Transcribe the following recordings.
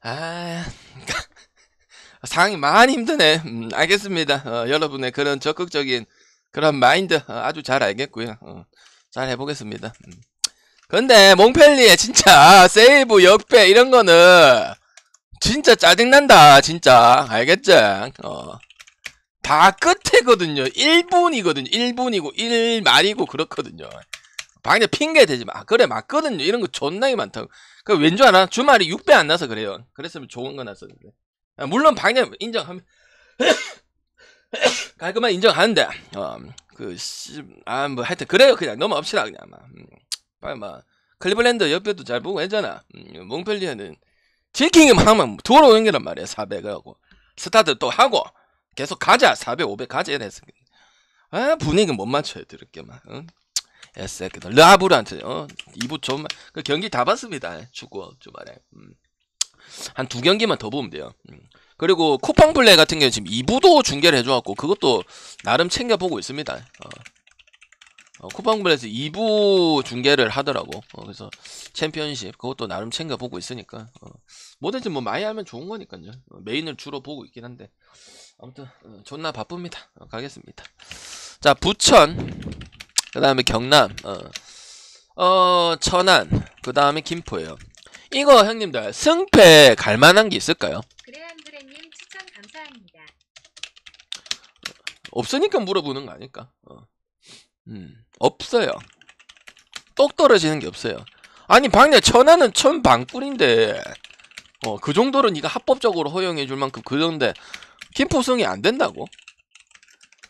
아, 상황이 많이 힘드네. 알겠습니다. 여러분의 그런 적극적인 그런 마인드 아주 잘 알겠고요. 잘 해보겠습니다. 근데 몽펠리에 진짜 세이브 역배 이런 거는 진짜 짜증난다. 진짜 알겠지? 다 끝에거든요. 1분이거든요. 1분이고 1말이고 그렇거든요. 방에 핑계 대지 마. 그래 맞거든요. 이런 거 존나게 많다고. 그 왠 줄 알아? 주말이 6배 안 나서 그래요. 그랬으면 좋은 거 났었는데. 물론 방에 인정하면 깔끔하게 인정하는데 뭐 하여튼 그래요. 그냥 넘어갑시다 그냥 빨리 막 클리블랜드 옆에도 잘 보고 했잖아. 몽펠리어는 지킹이만 하면 들어오는 게란 말이야. 400하고 스타트 또 하고 계속 가자. 400 500 가자 이랬어. 분위기 못 맞춰요. 드럽게만. 새끼들 르하브르한테 2부 그 경기 다 봤습니다. 축구 주말에 한 2경기만 더 보면 돼요. 그리고 쿠팡 플레이 같은 경우 지금 2부도 중계를 해줘갖고 그것도 나름 챙겨보고 있습니다. 쿠팡 플레이에서 2부 중계를 하더라고. 그래서 챔피언십 그것도 나름 챙겨보고 있으니까 뭐든지 뭐 많이 하면 좋은 거니까요. 메인을 주로 보고 있긴 한데 아무튼 존나 바쁩니다. 가겠습니다. 자, 부천, 그 다음에 경남, 천안, 그 다음에 김포예요. 이거 형님들 승패 갈만한 게 있을까요? 그래안그래님 추천 감사합니다. 없으니까 물어보는 거 아닐까? 없어요. 똑 떨어지는 게 없어요. 아니 방내 천안은 천방꿀인데 그 정도로 네가 합법적으로 허용해 줄 만큼 그런데 김포승이 안 된다고?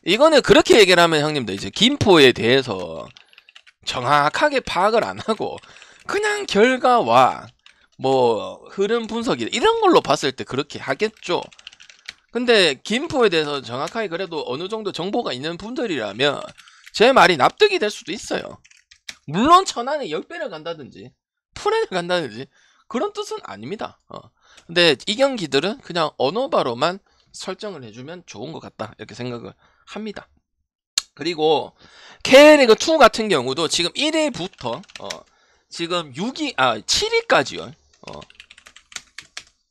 이거는 그렇게 얘기를 하면 형님들 이제 김포에 대해서 정확하게 파악을 안 하고 그냥 결과와 뭐 흐름 분석 이런 걸로 봤을 때 그렇게 하겠죠. 근데 김포에 대해서 정확하게 그래도 어느 정도 정보가 있는 분들이라면 제 말이 납득이 될 수도 있어요. 물론 천안에 10배를 간다든지 풀에 간다든지 그런 뜻은 아닙니다. 근데 이 경기들은 그냥 언어바로만 설정을 해주면 좋은 것 같다 이렇게 생각을 합니다. 그리고 K리그2 같은 경우도 지금 1위부터 지금 7위까지요.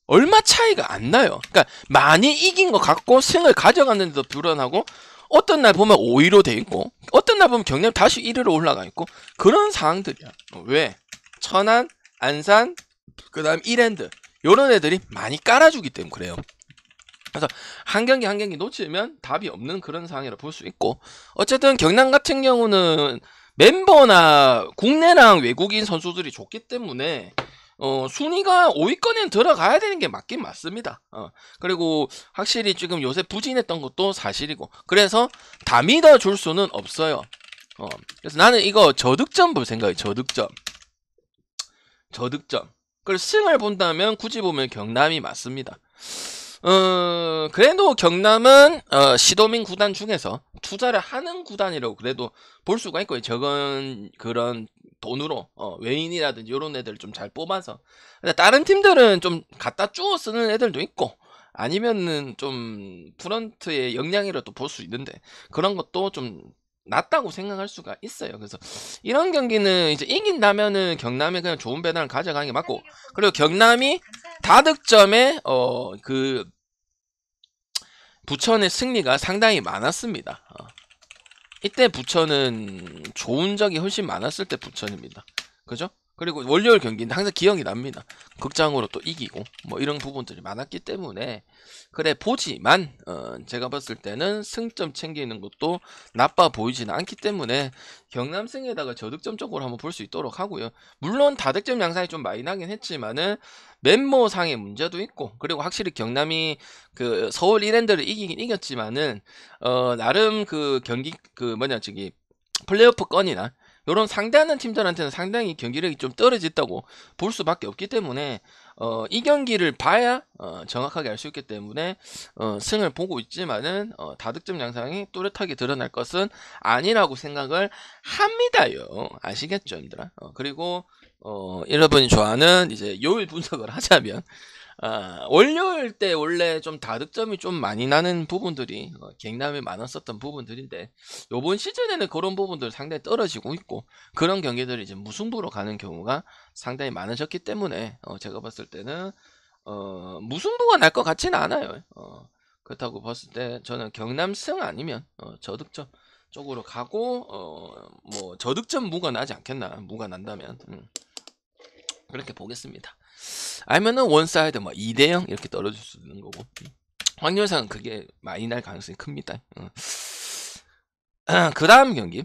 얼마 차이가 안 나요. 그러니까 많이 이긴 것 같고 승을 가져갔는데도 불안하고 어떤 날 보면 5위로 돼 있고 어떤 날 보면 경남 다시 1위로 올라가 있고 그런 상황들이야. 왜? 천안, 안산, 그 다음 이랜드 요런 애들이 많이 깔아주기 때문에 그래요. 그래서 한 경기 한 경기 놓치면 답이 없는 그런 상황이라 볼 수 있고 어쨌든 경남 같은 경우는 멤버나 국내랑 외국인 선수들이 좋기 때문에 순위가 5위권에 들어가야 되는 게 맞긴 맞습니다. 그리고 확실히 지금 요새 부진했던 것도 사실이고 그래서 다 믿어줄 수는 없어요. 그래서 나는 이거 저득점 볼 생각이에요. 저득점. 그리고 승을 본다면 굳이 보면 경남이 맞습니다. 그래도 경남은 시도민 구단 중에서 투자를 하는 구단이라고 그래도 볼 수가 있고 적은 그런 돈으로 외인이라든지 이런 애들 좀 잘 뽑아서 근데 다른 팀들은 좀 갖다 주워 쓰는 애들도 있고 아니면은 좀 프런트의 역량이라도 볼 수 있는데 그런 것도 좀 낫다고 생각할 수가 있어요. 그래서 이런 경기는 이제 이긴다면은 경남이 그냥 좋은 배당을 가져가는 게 맞고 그리고 경남이 다득점에 그 부천의 승리가 상당히 많았습니다. 이때 부천은 좋은 적이 훨씬 많았을 때 부천입니다. 그죠? 그리고 월요일 경기는 항상 기억이 납니다. 극장으로 또 이기고 뭐 이런 부분들이 많았기 때문에 그래 보지만 제가 봤을 때는 승점 챙기는 것도 나빠 보이지는 않기 때문에 경남승에다가 저득점 쪽으로 한번 볼 수 있도록 하고요. 물론 다득점 양상이 좀 많이 나긴 했지만은 멤버상의 문제도 있고 그리고 확실히 경남이 그 서울 이랜드를 이기긴 이겼지만은 나름 그 경기 그 뭐냐 저기 플레이오프 건이나 요런 상대하는 팀들한테는 상당히 경기력이 좀 떨어졌다고 볼 수밖에 없기 때문에 이 경기를 봐야 정확하게 알 수 있기 때문에 승을 보고 있지만은 다득점 양상이 또렷하게 드러날 것은 아니라고 생각을 합니다요. 아시겠죠, 얘들아? 그리고 여러분이 좋아하는 이제 요일 분석을 하자면 월요일 때 원래 좀 다득점이 좀 많이 나는 부분들이 경남에 많았었던 부분들인데 요번 시즌에는 그런 부분들 상당히 떨어지고 있고 그런 경기들이 이제 무승부로 가는 경우가 상당히 많아졌기 때문에 제가 봤을 때는 무승부가 날 것 같지는 않아요. 그렇다고 봤을 때 저는 경남승 아니면 저득점 쪽으로 가고 뭐 저득점 무가 나지 않겠나. 무가 난다면 그렇게 보겠습니다. 아니면은 원사이드 뭐 2대0 이렇게 떨어질 수 있는 거고. 확률상은 그게 많이 날 가능성이 큽니다. 그 다음 경기.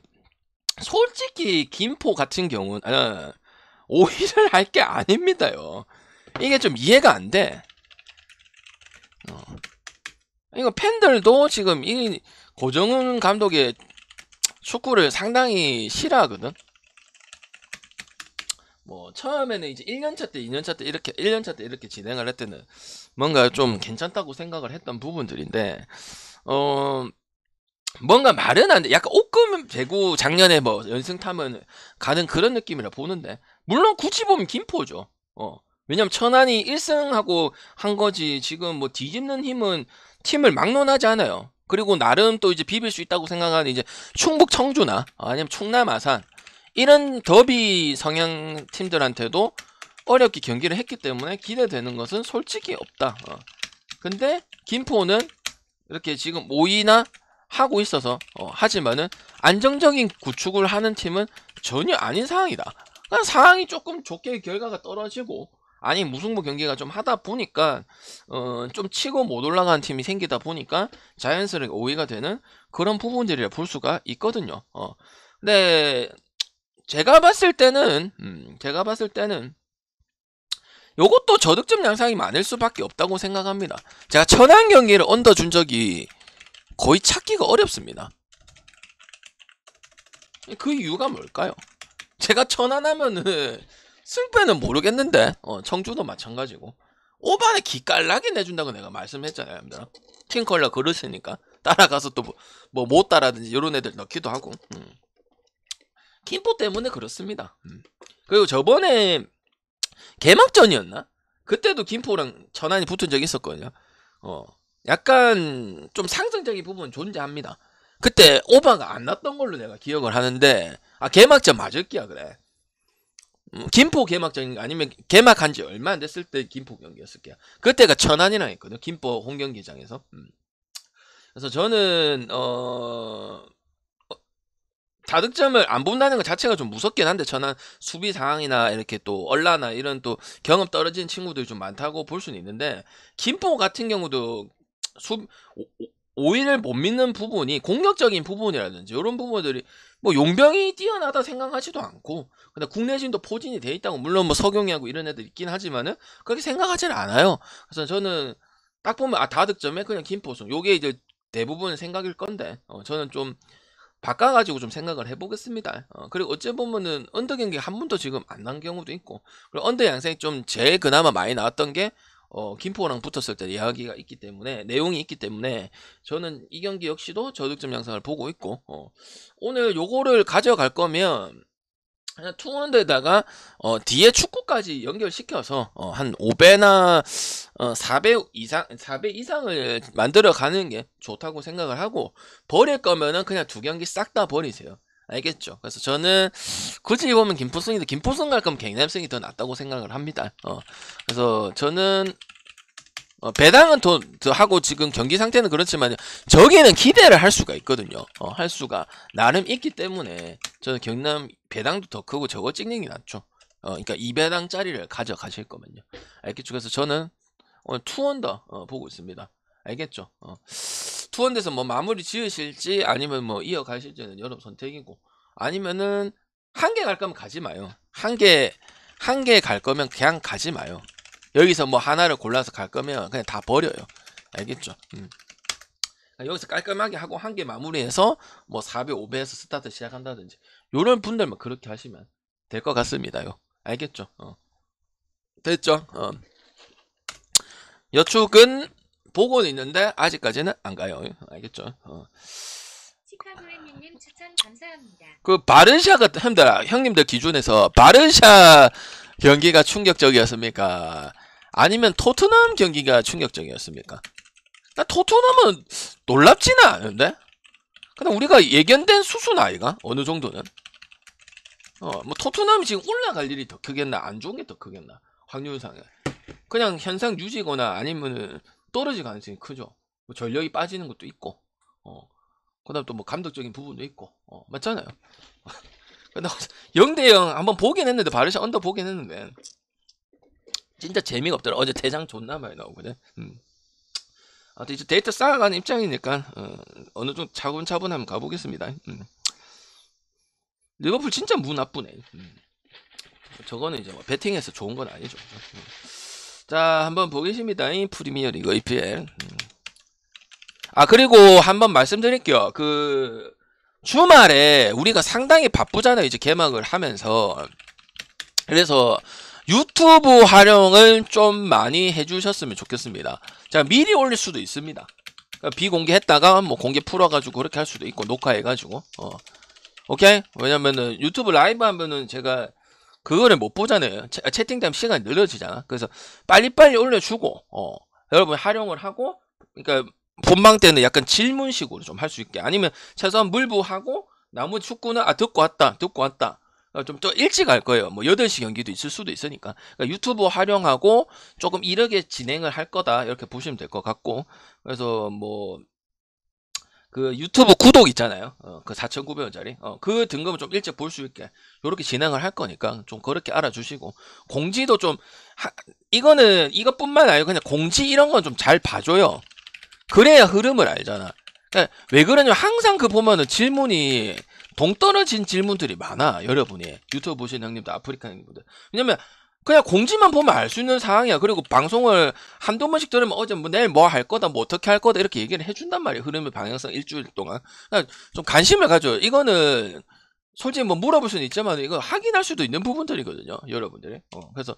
솔직히 김포 같은 경우는 오히려 할 게 아닙니다요. 이게 좀 이해가 안 돼. 이거 팬들도 지금 이 고정훈 감독의 축구를 상당히 싫어하거든. 뭐 처음에는 이제 1년차 때, 2년차 때 이렇게 1년차 때 이렇게 진행을 할 때는 뭔가 좀 괜찮다고 생각을 했던 부분들인데 뭔가 말은 안 돼. 약간 옥금 제구 작년에 뭐 연승 타면 가는 그런 느낌이라 보는데 물론 굳이 보면 김포죠. 왜냐면 천안이 1승하고 한 거지 지금 뭐 뒤집는 힘은 팀을 막론하지 않아요. 그리고 나름 또 이제 비빌 수 있다고 생각하는 이제 충북 청주나 아니면 충남 아산 이런 더비 성향 팀들한테도 어렵게 경기를 했기 때문에 기대되는 것은 솔직히 없다. 근데 김포는 이렇게 지금 5위나 하고 있어서 하지만은 안정적인 구축을 하는 팀은 전혀 아닌 상황이다. 그러니까 상황이 조금 좋게 결과가 떨어지고 아니 무승부 경기가 좀 하다 보니까 좀 치고 못 올라가는 팀이 생기다 보니까 자연스럽게 5위가 되는 그런 부분들이라 볼 수가 있거든요. 근데 제가 봤을 때는 요것도 저득점 양상이 많을 수밖에 없다고 생각합니다. 제가 천안 경기를 언더 준 적이 거의 찾기가 어렵습니다. 그 이유가 뭘까요? 제가 천안하면은 승패는 모르겠는데 청주도 마찬가지고 오반에 기깔나게 내준다고 내가 말씀했잖아요. 여러분들. 팀컬러 그렇으니까 따라가서 또 뭐 못 따라든지 이런 애들 넣기도 하고 김포 때문에 그렇습니다. 그리고 저번에 개막전이었나? 그때도 김포랑 천안이 붙은 적이 있었거든요. 약간 좀 상승적인 부분은 존재합니다. 그때 오바가 안 났던 걸로 내가 기억을 하는데 개막전 맞을 기야 그래. 김포 개막전 아니면 개막한 지 얼마 안 됐을 때 김포 경기였을 게야. 그때가 천안이랑 했거든. 김포 홈경기장에서. 그래서 저는 다득점을 안 본다는 것 자체가 좀 무섭긴 한데 천안 수비 상황이나 이렇게 또 얼라나 이런 또 경험 떨어진 친구들이 좀 많다고 볼 수는 있는데 김포 같은 경우도 오히려 못 믿는 부분이 공격적인 부분이라든지 이런 부분들이 뭐 용병이 뛰어나다 생각하지도 않고 근데 국내진도 포진이 돼 있다고 물론 뭐 서경이하고 이런 애들 있긴 하지만은 그렇게 생각하지는 않아요. 그래서 저는 딱 보면 다득점에 그냥 김포승 요게 이제 대부분 생각일 건데 저는 좀 바꿔가지고 좀 생각을 해보겠습니다. 그리고 어째 보면은 언더 경기 한 번도 지금 안 난 경우도 있고 그리고 언더 양상이 좀 제일 그나마 많이 나왔던 게 김포랑 붙었을 때 이야기가 있기 때문에 내용이 있기 때문에 저는 이 경기 역시도 저득점 양상을 보고 있고 오늘 요거를 가져갈 거면 그냥 투원데다가 뒤에 축구까지 연결시켜서 한 5배나 4배 이상을 만들어 가는 게 좋다고 생각을 하고 버릴 거면은 그냥 두 경기 싹 다 버리세요. 알겠죠? 그래서 저는 굳이 보면 김포승인데 김포승 갈 거면 경남승이 더 낫다고 생각을 합니다. 그래서 저는 배당은 더 하고 지금 경기 상태는 그렇지만 저기는 기대를 할 수가 있거든요. 할 수가 나름 있기 때문에 저는 경남 배당도 더 크고 저거 찍는 게 낫죠. 그러니까 2배당짜리를 가져가실 거면요. 알겠죠? 그래서 저는 오늘 투원더 보고 있습니다. 알겠죠? 투원대에서 뭐 마무리 지으실지 아니면 뭐 이어가실지는 여러분 선택이고 아니면은 한 개 갈 거면 가지 마요. 한 개 갈 거면 그냥 가지 마요. 여기서 뭐 하나를 골라서 갈 거면 그냥 다 버려요. 알겠죠? 여기서 깔끔하게 하고 한 개 마무리해서 뭐 4배, 5배에서 스타트 시작한다든지 요런 분들만 그렇게 하시면 될 것 같습니다요. 알겠죠? 됐죠? 여축은 보고는 있는데 아직까지는 안 가요. 알겠죠? 시카고의 님 추천 감사합니다. 그 바르샤가 형님들 기준에서 바르샤 경기가 충격적이었습니까? 아니면 토트넘 경기가 충격적이었습니까? 나 토트넘은 놀랍지는 않은데? 그냥 우리가 예견된 수준 아이가? 어느 정도는? 뭐 토트넘이 지금 올라갈 일이 더 크겠나? 안 좋은 게 더 크겠나? 확률상에. 그냥 현상 유지거나 아니면은 떨어질 가능성이 크죠. 뭐 전력이 빠지는 것도 있고, 그다음 또 뭐 감독적인 부분도 있고, 맞잖아요. 근데 0대0 한번 보긴 했는데 바르샤 언더 보긴 했는데 진짜 재미가 없더라. 어제 대장 존나 많이 나오거든. 아무튼 이제 데이터 쌓아가는 입장이니까 어느 정도 차분차분 한번 가보겠습니다. 리버풀 진짜 무 나쁘네. 저거는 이제 뭐 배팅해서 좋은 건 아니죠. 자, 한번 보겠습니다. 이 프리미어리그 EPL. 아, 그리고 한번 말씀드릴게요. 그 주말에 우리가 상당히 바쁘잖아요. 이제 개막을 하면서. 그래서 유튜브 활용을 좀 많이 해주셨으면 좋겠습니다. 자, 미리 올릴 수도 있습니다. 그러니까 비공개했다가 뭐 공개 풀어가지고 그렇게 할 수도 있고 녹화해가지고. 오케이? 왜냐면은 유튜브 라이브 하면은 제가 그거를 못 보잖아요. 채팅되면 시간이 늘어지잖아. 그래서 빨리빨리 올려주고, 여러분 활용을 하고, 그러니까 본방 때는 약간 질문식으로 좀 할 수 있게. 아니면 최소한 물부하고, 나머지 축구는, 듣고 왔다. 좀 더 일찍 할 거예요. 뭐 8시 경기도 있을 수도 있으니까. 그러니까 유튜브 활용하고, 조금 이렇게 진행을 할 거다. 이렇게 보시면 될 것 같고. 그래서 뭐, 그 유튜브 구독 있잖아요. 그 4,900원짜리. 그 등급을 좀 일찍 볼 수 있게 요렇게 진행을 할 거니까 좀 그렇게 알아주시고 공지도 좀 이거는 이것뿐만 아니고 그냥 공지 이런 건 좀 잘 봐줘요. 그래야 흐름을 알잖아. 그러니까 왜 그러냐면 항상 그 보면은 질문이 동떨어진 질문들이 많아. 여러분이 유튜브 보시는 형님들, 아프리카 형님들. 왜냐면 그냥 공지만 보면 알 수 있는 상황이야. 그리고 방송을 한두 번씩 들으면 어제 뭐 내일 뭐 할 거다, 뭐 어떻게 할 거다 이렇게 얘기를 해준단 말이에요. 흐름의 방향성 일주일 동안. 그러니까 좀 관심을 가져. 이거는 솔직히 뭐 물어볼 수는 있지만 이거 확인할 수도 있는 부분들이거든요. 여러분들이. 그래서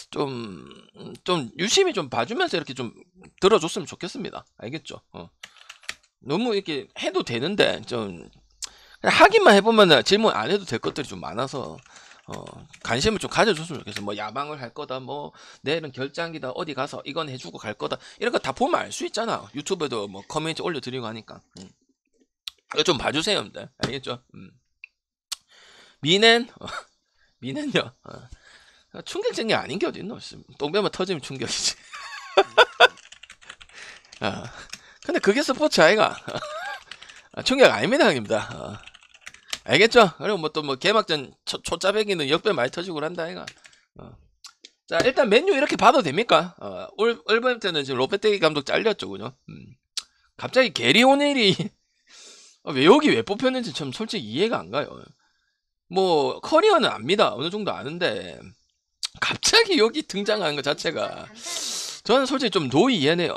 좀 유심히 좀 봐주면서 이렇게 좀 들어줬으면 좋겠습니다. 알겠죠? 너무 이렇게 해도 되는데 좀 그냥 하기만 해보면 질문 안 해도 될 것들이 좀 많아서 관심을 좀 가져줬으면 좋겠어. 뭐 야방을 할 거다, 뭐 내일은 결장기다, 어디 가서 이건 해주고 갈 거다, 이런 거 다 보면 알 수 있잖아. 유튜브에도 뭐 커뮤니티 올려드리고 하니까. 이거 좀 봐주세요, 여러분들. 알겠죠? 미넨 미넨요. 충격적인 게 아닌 게 어딨노. 똥배만 터지면 충격이지. 근데 그게 스포츠 아이가. 충격 아닙니다, 형님들. 알겠죠? 그리고 뭐 또 뭐 개막전 초짜배기는 역배 많이 터지고 한다 아이가. 자, 일단 메뉴 이렇게 봐도 됩니까? 올버햄튼은 지금 로페테기 감독 잘렸죠, 그죠? 갑자기 게리 오넬이 왜 여기 왜 뽑혔는지 참 솔직히 이해가 안 가요. 뭐 커리어는 압니다. 어느 정도 아는데 갑자기 여기 등장하는 것 자체가 저는 솔직히 좀 노이 이해네요.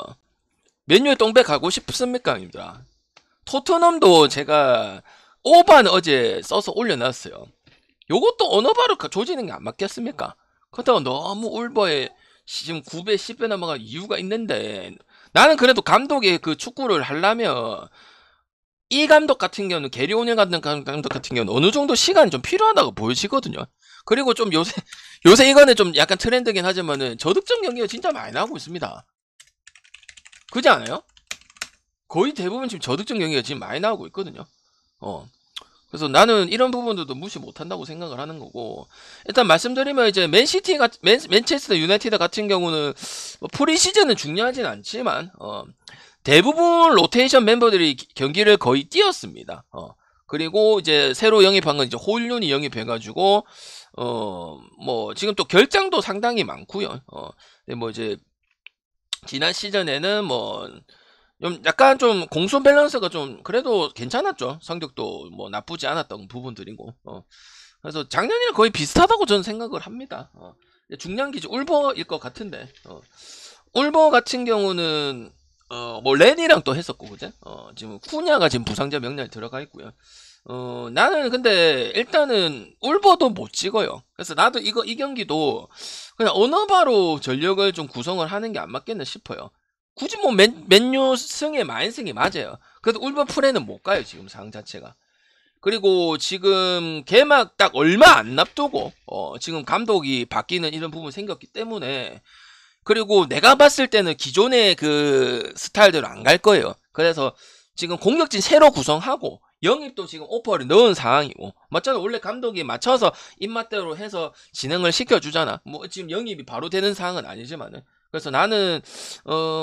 메뉴에 똥배 가고 싶습니까, 형님들아? 토트넘도 제가 오바는 어제 써서 올려놨어요. 요것도 언어바로 조지는 게 안 맞겠습니까? 그렇다고 너무 올버에 지금 9배, 10배 넘어갈 이유가 있는데 나는 그래도 감독의 그 축구를 하려면 이 감독 같은 경우는 게리 오넬 같은 감독 같은 경우는 어느 정도 시간이 좀 필요하다고 보여지거든요. 그리고 좀 요새 이거는 좀 약간 트렌드긴 하지만은 저득점 경기가 진짜 많이 나오고 있습니다. 그렇지 않아요? 거의 대부분 지금 저득점 경기가 지금 많이 나오고 있거든요. 그래서 나는 이런 부분들도 무시 못한다고 생각을 하는 거고, 일단 말씀드리면 이제 맨체스터 유나이티드 같은 경우는 뭐 프리시즌은 중요하진 않지만 대부분 로테이션 멤버들이 경기를 거의 뛰었습니다. 그리고 이제 새로 영입한 건 이제 홀륜이 영입해가지고 뭐 지금 또 결장도 상당히 많고요. 뭐 이제 지난 시즌에는 뭐 좀 약간 좀 공수 밸런스가 좀 그래도 괜찮았죠. 성적도 뭐 나쁘지 않았던 부분들이고. 그래서 작년이랑 거의 비슷하다고 저는 생각을 합니다. 중량기지 울버일 것 같은데. 울버 같은 경우는 뭐 렌이랑 또 했었고, 그제? 지금 쿠냐가 지금 부상자 명단에 들어가 있고요. 나는 근데 일단은 울버도 못 찍어요. 그래서 나도 이 경기도 그냥 언어바로 전력을 좀 구성을 하는 게 안 맞겠나 싶어요. 굳이 뭐 맨유 승에 만승이 맞아요. 그래도 울버풀에는 못 가요, 지금 상황 자체가. 그리고 지금 개막 딱 얼마 안 앞두고 지금 감독이 바뀌는 이런 부분이 생겼기 때문에, 그리고 내가 봤을 때는 기존의 그 스타일대로 안 갈 거예요. 그래서 지금 공격진 새로 구성하고 영입도 지금 오퍼를 넣은 상황이고, 맞잖아. 원래 감독이 맞춰서 입맛대로 해서 진행을 시켜주잖아. 뭐 지금 영입이 바로 되는 상황은 아니지만은. 그래서 나는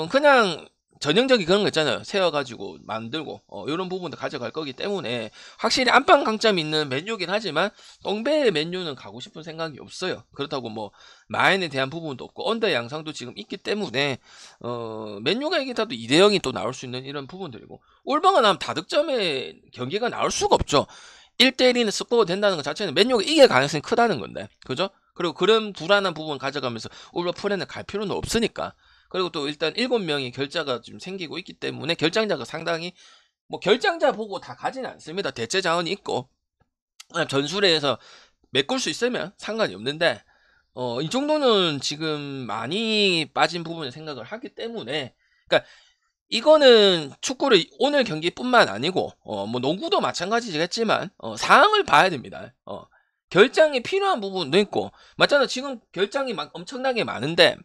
그냥 전형적인 그런 거 있잖아요. 세워가지고 만들고 이런 부분도 가져갈 거기 때문에 확실히 안방 강점이 있는 맨유긴 하지만 똥배의 맨유는 가고 싶은 생각이 없어요. 그렇다고 뭐 마인에 대한 부분도 없고 언더 양상도 지금 있기 때문에 맨유가 이기다도 2대0이 또 나올 수 있는 이런 부분들이고, 올방은 하면 다득점의 경기가 나올 수가 없죠. 1대1은 스코어 된다는 것 자체는 맨유가 이길 가능성이 크다는 건데, 그죠? 그리고 그런 불안한 부분 가져가면서 울버프렌을 갈 필요는 없으니까. 그리고 또 일단 7명이 결자가 좀 생기고 있기 때문에 결장자가 상당히, 뭐 결장자 보고 다 가지는 않습니다. 대체 자원이 있고 그냥 전술에서 메꿀 수 있으면 상관이 없는데, 이 정도는 지금 많이 빠진 부분을 생각을 하기 때문에, 그러니까 이거는 축구를 오늘 경기뿐만 아니고 뭐 농구도 마찬가지겠지만 상황을 봐야 됩니다. 결장이 필요한 부분도 있고, 맞잖아. 지금 결장이 막 엄청나게 많은데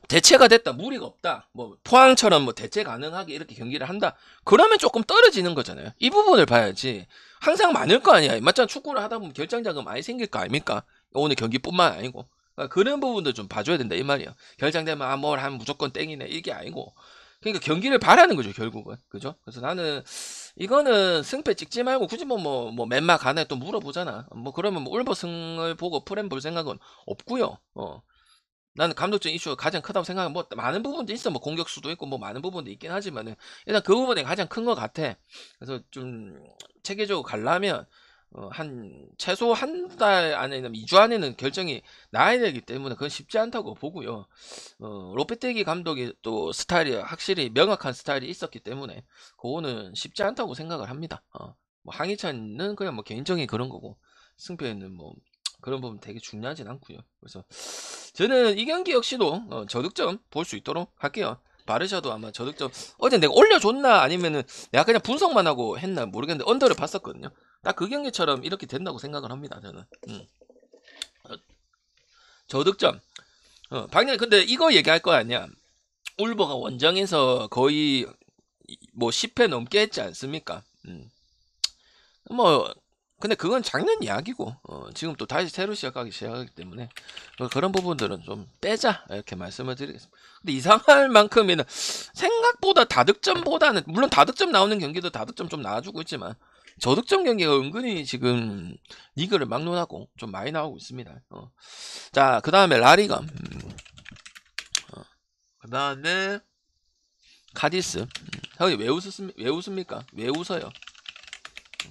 대체가 됐다, 무리가 없다, 뭐 포항처럼 뭐 대체 가능하게 이렇게 경기를 한다, 그러면 조금 떨어지는 거잖아요. 이 부분을 봐야지. 항상 많을 거 아니야. 맞잖아. 축구를 하다 보면 결장자가 많이 생길 거 아닙니까? 오늘 경기뿐만 아니고. 그러니까 그런 부분도 좀 봐줘야 된다 이 말이야. 결장되면 뭘 하면 무조건 땡이네 이게 아니고, 그러니까 경기를 바라는 거죠 결국은. 그죠? 그래서 나는 이거는 승패 찍지 말고 굳이 뭐 맨마 가네 또 물어보잖아. 뭐 그러면 뭐 울버승을 보고 프렘 볼 생각은 없고요. 나는 감독적 이슈가 가장 크다고 생각해. 뭐 많은 부분도 있어. 뭐 공격수도 있고 뭐 많은 부분도 있긴 하지만은 일단 그 부분이 가장 큰 것 같아. 그래서 좀 체계적으로 가려면 한 최소 한 달 안에는 2주 안에는 결정이 나야 되기 때문에 그건 쉽지 않다고 보고요. 로페테기 감독이 또 스타일이 확실히 명확한 스타일이 있었기 때문에 그거는 쉽지 않다고 생각을 합니다. 뭐 황희찬은 그냥 뭐 개인적인 그런 거고, 승패는 뭐 그런 부분 되게 중요하진 않고요. 그래서 저는 이 경기 역시도 저득점 볼 수 있도록 할게요. 바르샤도 아마 저득점 어제 내가 올려줬나 아니면은 내가 그냥 분석만 하고 했나 모르겠는데 언더를 봤었거든요. 딱 그 경기처럼 이렇게 된다고 생각을 합니다. 저는. 저득점. 방금 근데 이거 얘기할 거 아니야. 울버가 원정에서 거의 뭐 10회 넘게 했지 않습니까? 뭐 근데 그건 작년 이야기고 지금 또 다시 새로 시작하기 때문에 그런 부분들은 좀 빼자 이렇게 말씀을 드리겠습니다. 근데 이상할 만큼에는 생각보다 다득점보다는, 물론 다득점 나오는 경기도 다득점 좀 나와주고 있지만 저득점 경기가 은근히 지금 리그를 막론하고 좀 많이 나오고 있습니다. 자, 그 다음에 라리가, 그 다음에 카디스. 형이 왜 웃습니까? 왜 웃어요?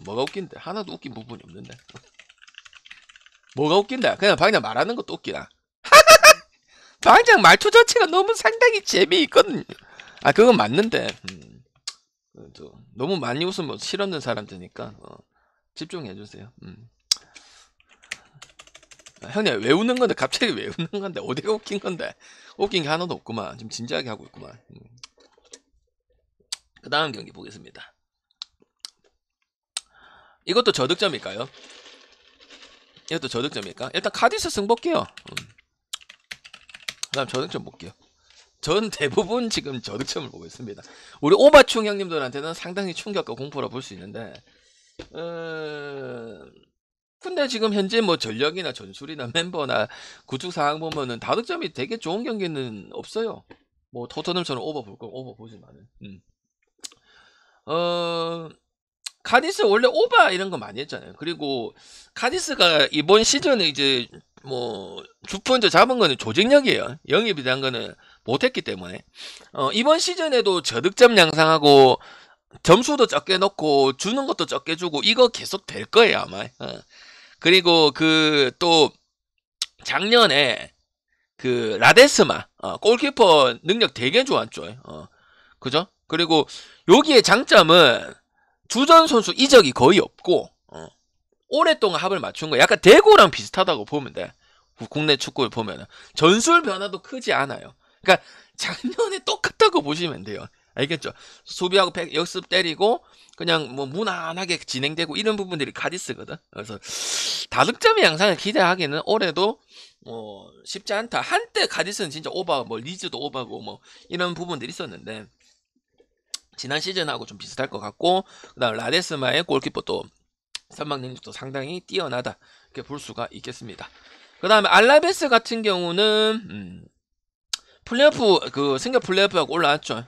뭐가 웃긴데? 하나도 웃긴 부분이 없는데. 뭐가 웃긴다? 그냥 방장 말하는 것도 웃기다. 방장 말투 자체가 너무 상당히 재미있거든요. 아, 그건 맞는데 너무 많이 웃으면 실없는 사람들이니까 집중해주세요. 형님 왜 웃는 건데? 갑자기 왜 웃는 건데? 어디가 웃긴 건데? 웃긴 게 하나도 없구만. 지금 진지하게 하고 있구만. 그 다음 경기 보겠습니다. 이것도 저득점일까요? 이것도 저득점일까? 일단 카디스 승 볼게요. 그 다음 저득점 볼게요. 전 대부분 지금 저득점을 보고 있습니다. 우리 오바충 형님들한테는 상당히 충격과 공포라 볼 수 있는데, 근데 지금 현재 뭐 전력이나 전술이나 멤버나 구축 상황 보면은 다득점이 되게 좋은 경기는 없어요. 뭐 토트넘처럼 오버 볼 거면 오버 보지만은. 카디스 원래 오바 이런 거 많이 했잖아요. 그리고 카디스가 이번 시즌에 이제 뭐 주펀저 잡은 거는 조직력이에요. 영입에 대한 거는 못했기 때문에 이번 시즌에도 저득점 양상하고 점수도 적게 넣고 주는 것도 적게 주고 이거 계속 될 거예요 아마. 그리고 그 또 작년에 그 라데스마 골키퍼 능력 되게 좋았죠. 그죠? 그리고 여기에 장점은 주전 선수 이적이 거의 없고 오랫동안 합을 맞춘 거, 약간 대구랑 비슷하다고 보면 돼. 국내 축구를 보면은 전술 변화도 크지 않아요. 그러니까 작년에 똑같다고 보시면 돼요. 알겠죠? 수비하고 역습 때리고 그냥 뭐 무난하게 진행되고 이런 부분들이 카디스거든. 그래서 다득점의 양상을 기대하기는 올해도 쉽지 않다. 한때 카디스는 진짜 오바, 뭐 리즈도 오바고 뭐 이런 부분들이 있었는데 지난 시즌하고 좀 비슷할 것 같고, 그다음 라데스마의 골키퍼도 선방 능력도 상당히 뛰어나다 이렇게 볼 수가 있겠습니다. 그다음에 알라베스 같은 경우는 플레이오프 그 승격 플레이오프하고 올라왔죠.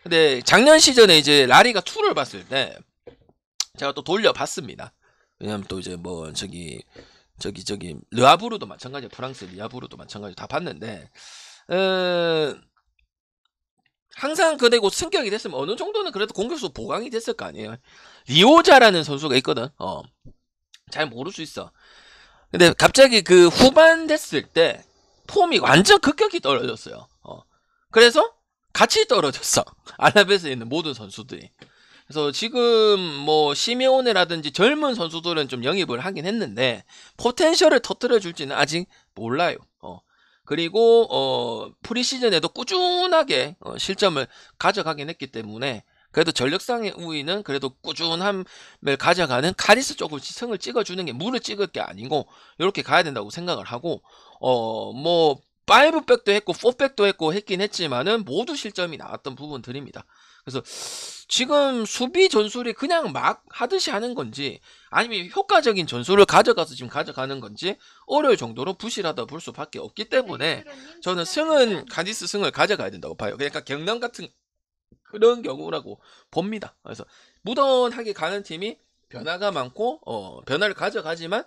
근데 작년 시즌에 이제 라리가 2를 봤을 때 제가 또 돌려봤습니다. 왜냐면 또 이제 뭐 저기 르아부르도 마찬가지, 프랑스 르아부르도 마찬가지 다 봤는데 항상 그대고 승격이 됐으면 어느 정도는 그래도 공격수 보강이 됐을 거 아니에요. 리오자라는 선수가 있거든. 잘 모를 수 있어. 근데 갑자기 그 후반 됐을 때 폼이 완전 급격히 떨어졌어요. 그래서 같이 떨어졌어. 알라베스에 있는 모든 선수들이. 그래서 지금 뭐 시메오네라든지 젊은 선수들은 좀 영입을 하긴 했는데 포텐셜을 터뜨려 줄지는 아직 몰라요. 그리고 프리시즌에도 꾸준하게 실점을 가져가긴 했기 때문에 그래도 전력상의 우위는 그래도 꾸준함을 가져가는 카리스 쪽으로 승을 찍어주는 게 물을 찍을 게 아니고 이렇게 가야 된다고 생각을 하고 뭐 5백도 했고 4백도 했고 했긴 했지만은 모두 실점이 나왔던 부분들입니다. 그래서 지금 수비 전술이 그냥 막 하듯이 하는 건지 아니면 효과적인 전술을 가져가서 지금 가져가는 건지 어려울 정도로 부실하다 볼 수밖에 없기 때문에 저는 승은 카디스 승을 가져가야 된다고 봐요. 그러니까 경남 같은 그런 경우라고 봅니다. 그래서 무던하게 가는 팀이 변화가 많고 변화를 가져가지만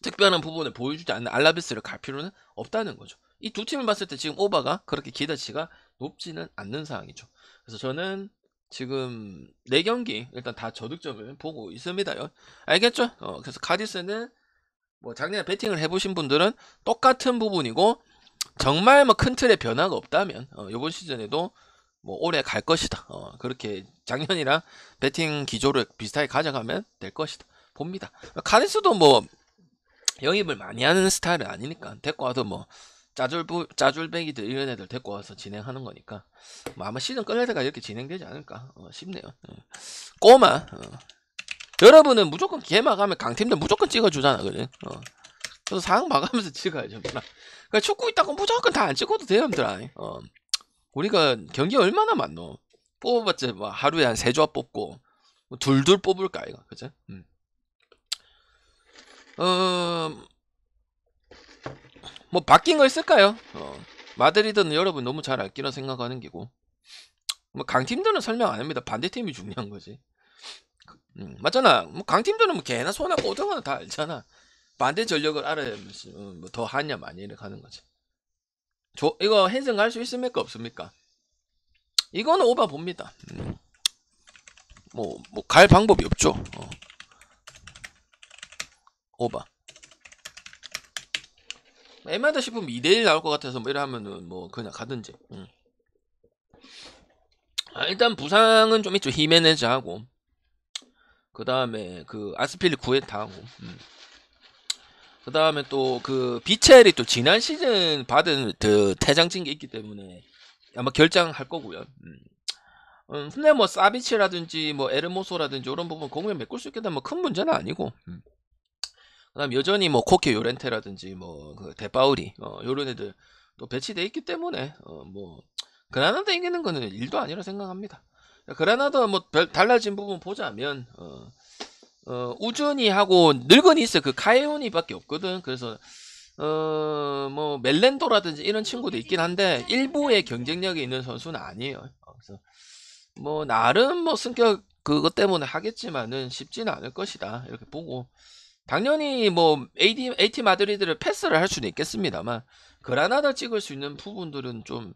특별한 부분을 보여주지 않는 알라베스를 갈 필요는 없다는 거죠. 이 두 팀을 봤을 때 지금 오바가 그렇게 기대치가 높지는 않는 상황이죠. 그래서 저는 지금 4경기 일단 다 저득점을 보고 있습니다요. 알겠죠? 그래서 카디스는 뭐 작년에 배팅을 해보신 분들은 똑같은 부분이고 정말 뭐 큰 틀의 변화가 없다면 이번 시즌에도 뭐 오래 갈 것이다. 그렇게 작년이랑 배팅 기조를 비슷하게 가져가면 될 것이다. 봅니다. 카디스도 뭐 영입을 많이 하는 스타일은 아니니까 데리고 와도 뭐 짜줄배기들 이런 애들 데리고 와서 진행하는 거니까 뭐 아마 시즌 끝날 때까지 이렇게 진행되지 않을까 싶네요. 꼬마 여러분은 무조건 개막하면 강팀들 무조건 찍어주잖아, 그래? 그래서 상황 봐가면서 찍어야죠. 그러니까 축구 있다고 무조건 다 안 찍어도 돼요, 형들아. 우리가 경기 얼마나 많노? 뽑아봤자 뭐 하루에 한 3조합 뽑고 뭐 둘둘 뽑을까 이거, 그죠? 뭐 바뀐 거 있을까요? 마드리드는 여러분 너무 잘 알기라 생각하는 게고 뭐 강팀들은 설명 안 합니다. 반대팀이 중요한 거지. 맞잖아. 뭐 강팀들은 뭐 개나 소나 꼬등어는 다 알잖아. 반대 전력을 알아야 뭐더 하냐 많이 이렇게 하는 거지. 이거 핸승 갈 수 있습니까 없습니까? 이거는 오바 봅니다. 뭐 갈 방법이 없죠. 오바. 애매하다 싶으면 2대1 나올 것 같아서 뭐 이러면은 뭐 그냥 가든지. 일단 부상은 좀 있죠. 히메네즈하고 그 다음에 그 아스필리 구에타하고 그 다음에 또 그 비첼이 또 지난 시즌 받은 그 퇴장진 게 있기 때문에 아마 결장할 거고요. 근데 뭐 사비치라든지 뭐 에르모소라든지 이런 부분 공을 메꿀 수 있게 되면 뭐 큰 문제는 아니고. 그다음 여전히 뭐 코케 요렌테라든지 뭐 그 데파우리 요런 애들 또 배치돼 있기 때문에 뭐 그라나다 이기는 거는 일도 아니라 생각합니다. 그라나다 뭐 달라진 부분 보자면 우준이하고 늙은이 있어 그 카에오니밖에 없거든. 그래서 뭐 멜렌도라든지 이런 친구도 있긴 한데 일부의 경쟁력이 있는 선수는 아니에요. 그래서 뭐 나름 뭐 승격 그것 때문에 하겠지만은 쉽지는 않을 것이다 이렇게 보고 당연히 뭐 AT 마드리드를 패스를 할 수는 있겠습니다만 그라나다 찍을 수 있는 부분들은 좀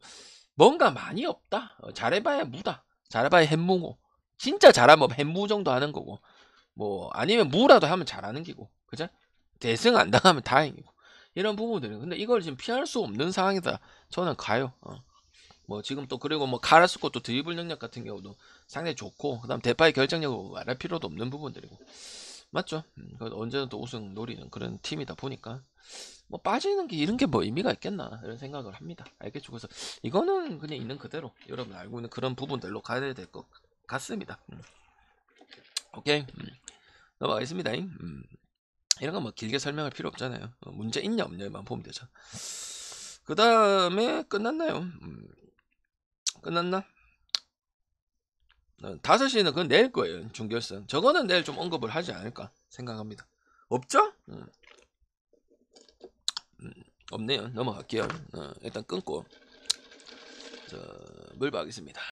뭔가 많이 없다. 잘해봐야 무다. 잘해봐야 햄무고 진짜 잘하면 햄무 정도 하는 거고 뭐 아니면 무라도 하면 잘하는 기고 그죠? 대승 안 당하면 다행이고 이런 부분들은 근데 이걸 지금 피할 수 없는 상황이다. 저는 가요. 뭐 지금 또 그리고 뭐 카라스코 또 드리블 능력 같은 경우도 상당히 좋고 그다음 대파의 결정력을 말할 필요도 없는 부분들이고 맞죠? 언제나 또 우승 노리는 그런 팀이다 보니까 뭐 빠지는 게 이런 게 뭐 의미가 있겠나 이런 생각을 합니다. 알겠죠? 그래서 이거는 그냥 있는 그대로 여러분 알고 있는 그런 부분들로 가야 될 것 같습니다. 오케이 넘어가겠습니다. 이런 거 뭐 길게 설명할 필요 없잖아요. 문제 있냐 없냐만 보면 되죠. 그 다음에 끝났나요? 끝났나? 5시는 그건 내일 거예요. 준결승. 저거는 내일 좀 언급을 하지 않을까 생각합니다. 없죠? 없네요. 넘어갈게요. 일단 끊고 물 박겠습니다.